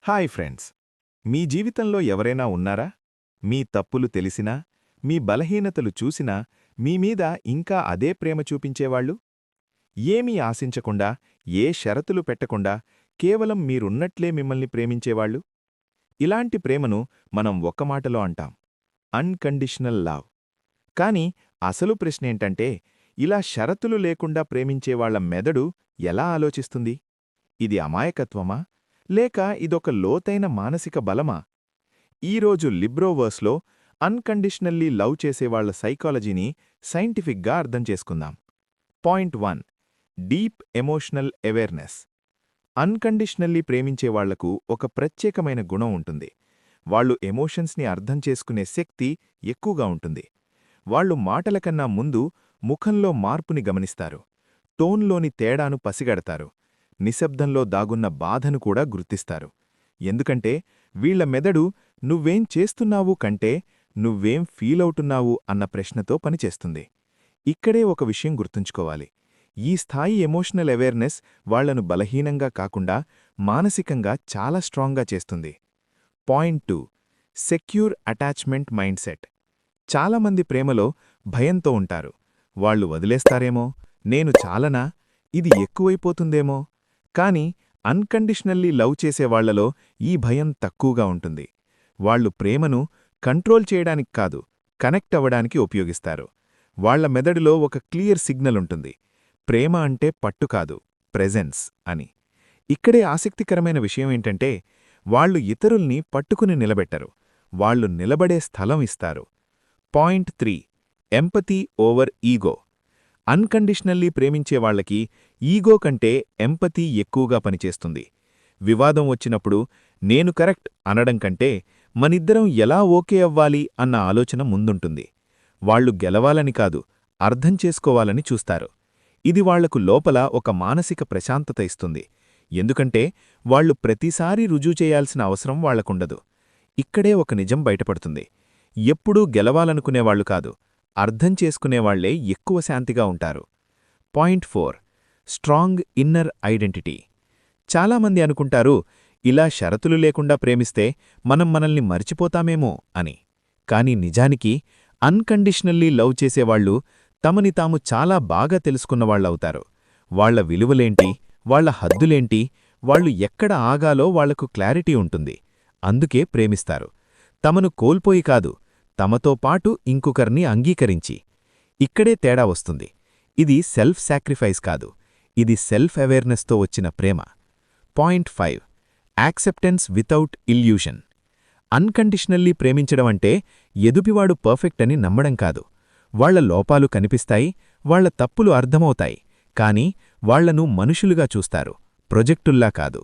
Hi friends, మీ జీవితంలో ఎవరైనా ఉన్నారా? మీ తప్పులు తెలిసినా, మీ బలహీనతలు చూసినా మీమీద ఇంకా అదే ప్రేమ చూపించేవాళ్ళు? ఏమీ ఆశించకుండా, ఏ షరతులు పెట్టకుండా కేవలం మీరున్నట్లే మిమ్మల్ని ప్రేమించేవాళ్ళు? ఇలాంటి ప్రేమను మనం ఒక్క మాటలో అంటాం, అన్కండిషనల్ లవ్. కాని అసలు ప్రశ్నేంటంటే, ఇలా షరతులు లేకుండా ప్రేమించేవాళ్ల మెదడు ఎలా ఆలోచిస్తుంది? ఇది అమాయకత్వమా? లేక ఇదొక లోతైన మానసిక బలమా? ఈరోజు లిబ్రోవర్స్లో అన్కండిషనల్లీ లవ్ చేసేవాళ్ల సైకాలజీని సైంటిఫిక్గా అర్థం చేసుకుందాం. Point 1. Deep emotional awareness. Unconditionally ప్రేమించేవాళ్లకు ఒక ప్రత్యేకమైన గుణం ఉంటుంది. వాళ్లు ఎమోషన్స్ని అర్థం చేసుకునే శక్తి ఎక్కువగా ఉంటుంది. వాళ్లు మాటలకన్నా ముందు ముఖంలో మార్పుని గమనిస్తారు, టోన్లోని తేడాను పసిగడతారు, నిశ్శబ్దంలో దాగున్న బాధను కూడా గుర్తిస్తారు. ఎందుకంటే వీళ్ల మెదడు నువ్వేం చేస్తున్నావు కంటే నువ్వేం ఫీలవుతున్నావు అన్న ప్రశ్నతో పనిచేస్తుంది. ఇక్కడే ఒక విషయం గుర్తుంచుకోవాలి. ఈ స్థాయి ఎమోషనల్ అవేర్నెస్ వాళ్లను బలహీనంగా కాకుండా మానసికంగా చాలా స్ట్రాంగ్గా చేస్తుంది. పాయింట్ 2. Secure attachment mindset. చాలామంది ప్రేమలో భయంతో ఉంటారు. వాళ్లు వదిలేస్తారేమో, నేను చాలనా, ఇది ఎక్కువైపోతుందేమో. కాని అన్కండిషనల్లీ లవ్ చేసేవాళ్లలో ఈ భయం తక్కువగా ఉంటుంది. వాళ్లు ప్రేమను కంట్రోల్ చేయడానికి కాదు, కనెక్ట్ అవ్వడానికి ఉపయోగిస్తారు. వాళ్ల మెదడులో ఒక క్లియర్ సిగ్నల్ ఉంటుంది, ప్రేమ అంటే పట్టు కాదు, ప్రెజెన్స్ అని. ఇక్కడే ఆసక్తికరమైన విషయమేంటంటే, వాళ్లు ఇతరుల్ని పట్టుకుని నిలబెట్టరు, వాళ్లు నిలబడే స్థలం ఇస్తారు. Point 3. Empathy over ego. Unconditionally ప్రేమించేవాళ్లకి ఈగో కంటే ఎంపథీ ఎక్కువగా పనిచేస్తుంది. వివాదం వచ్చినప్పుడు నేను కరెక్ట్ అనడం కంటే మనిద్దరం ఎలా ఓకే అవ్వాలి అన్న ఆలోచన ముందుంటుంది. వాళ్లు గెలవాలని కాదు, అర్థం చేసుకోవాలని చూస్తారు. ఇది వాళ్లకు లోపల ఒక మానసిక ప్రశాంతత ఇస్తుంది. ఎందుకంటే వాళ్లు ప్రతిసారీ రుజువు చేయాల్సిన అవసరం వాళ్లకుండదు. ఇక్కడే ఒక నిజం బయటపడుతుంది. ఎప్పుడూ గెలవాలనుకునేవాళ్లు కాదు, అర్థం చేసుకునేవాళ్లే ఎక్కువ శాంతిగా ఉంటారు. పాయింట్ 4. Strong inner identity. చాలామంది అనుకుంటారు, ఇలా షరతులు లేకుండా ప్రేమిస్తే మనం మనల్ని మర్చిపోతామేమో అని. కాని నిజానికి అన్కండిషనల్లీ లవ్ చేసేవాళ్లు తమని తాము చాలా బాగా తెలుసుకున్నవాళ్లవుతారు. వాళ్ల విలువలేంటి, వాళ్ల హద్దులేంటి, వాళ్లు ఎక్కడ ఆగాలో వాళ్లకు క్లారిటీ ఉంటుంది. అందుకే ప్రేమిస్తారు. తమను కోల్పోయి కాదు, తమతో పాటు ఇంకొకరిని అంగీకరించి. ఇక్కడే తేడా వస్తుంది. ఇది సెల్ఫ్ సాక్రిఫైస్ కాదు, ఇది సెల్ఫ్ అవేర్నెస్తో వచ్చిన ప్రేమ. Point 5. Acceptance without illusion. Unconditionally ప్రేమించడమంటే ఎదుపివాడు పర్ఫెక్ట్ అని నమ్మడం కాదు. వాళ్ల లోపాలు కనిపిస్తాయి, వాళ్ల తప్పులు అర్థమవుతాయి, కాని వాళ్లను మనుషులుగా చూస్తారు, ప్రొజెక్టుల్లా కాదు.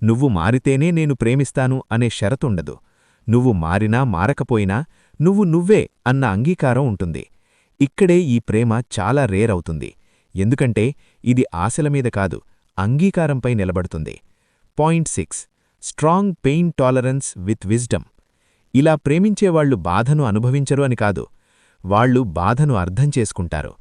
నువ్వు మారితేనే నేను ప్రేమిస్తాను అనే షరతుండదు. నువ్వు మారినా మారకపోయినా నువ్వు నువ్వే అన్న అంగీకారం ఉంటుంది. ఇక్కడే ఈ ప్రేమ చాలా రేర్ అవుతుంది. ఎందుకంటే ఇది ఆశలమీద కాదు, అంగీకారంపై నిలబడుతుంది. Point 6. Strong pain tolerance with wisdom. ఇలా ప్రేమించేవాళ్లు బాధను అనుభవించరు అని కాదు, వాళ్లు బాధను అర్థం చేసుకుంటారు.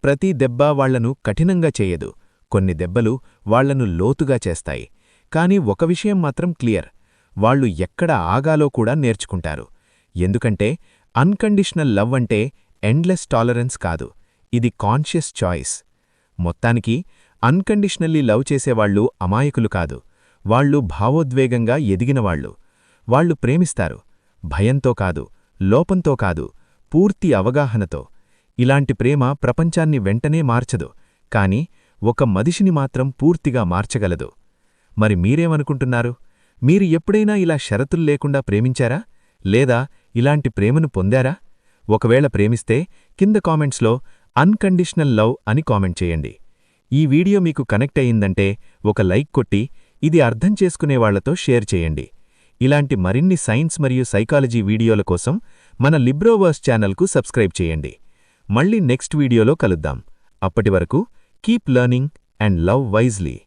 ప్రతి దెబ్బ వాళ్లను కఠినంగా చేయదు, కొన్ని దెబ్బలు వాళ్లను లోతుగా చేస్తాయి. కాని ఒక విషయం మాత్రం క్లియర్, వాళ్లు ఎక్కడ ఆగాలో కూడా నేర్చుకుంటారు. ఎందుకంటే అన్కండిషనల్ లవ్ అంటే ఎండ్లెస్ టాలరెన్స్ కాదు, ఇది కాన్షియస్ చాయిస్. మొత్తానికి అన్కండిషనల్లీ లవ్ చేసేవాళ్లు అమాయకులు కాదు, వాళ్లు భావోద్వేగంగా ఎదిగినవాళ్లు. వాళ్లు ప్రేమిస్తారు, భయంతో కాదు, లోపంతో కాదు, పూర్తి అవగాహనతో. ఇలాంటి ప్రేమ ప్రపంచాన్ని వెంటనే మార్చదు, కాని ఒక మనిషిని మాత్రం పూర్తిగా మార్చగలదు. మరి మీరేమనుకుంటున్నారు? మీరు ఎప్పుడైనా ఇలా షరతుల్లేకుండా ప్రేమించారా? లేదా ఇలాంటి ప్రేమను పొందారా? ఒకవేళ ప్రేమిస్తే కింద కామెంట్స్లో అన్కండిషనల్ లవ్ అని కామెంట్ చేయండి. ఈ వీడియో మీకు కనెక్ట్ అయ్యిందంటే ఒక లైక్ కొట్టి ఇది అర్థం చేసుకునేవాళ్లతో షేర్ చేయండి. ఇలాంటి మరిన్ని సైన్స్ మరియు సైకాలజీ వీడియోల కోసం మన లిబ్రోవర్స్ ఛానల్కు సబ్స్క్రైబ్ చేయండి. మళ్ళీ నెక్స్ట్ వీడియోలో కలుద్దాం. అప్పటివరకు keep learning and love wisely.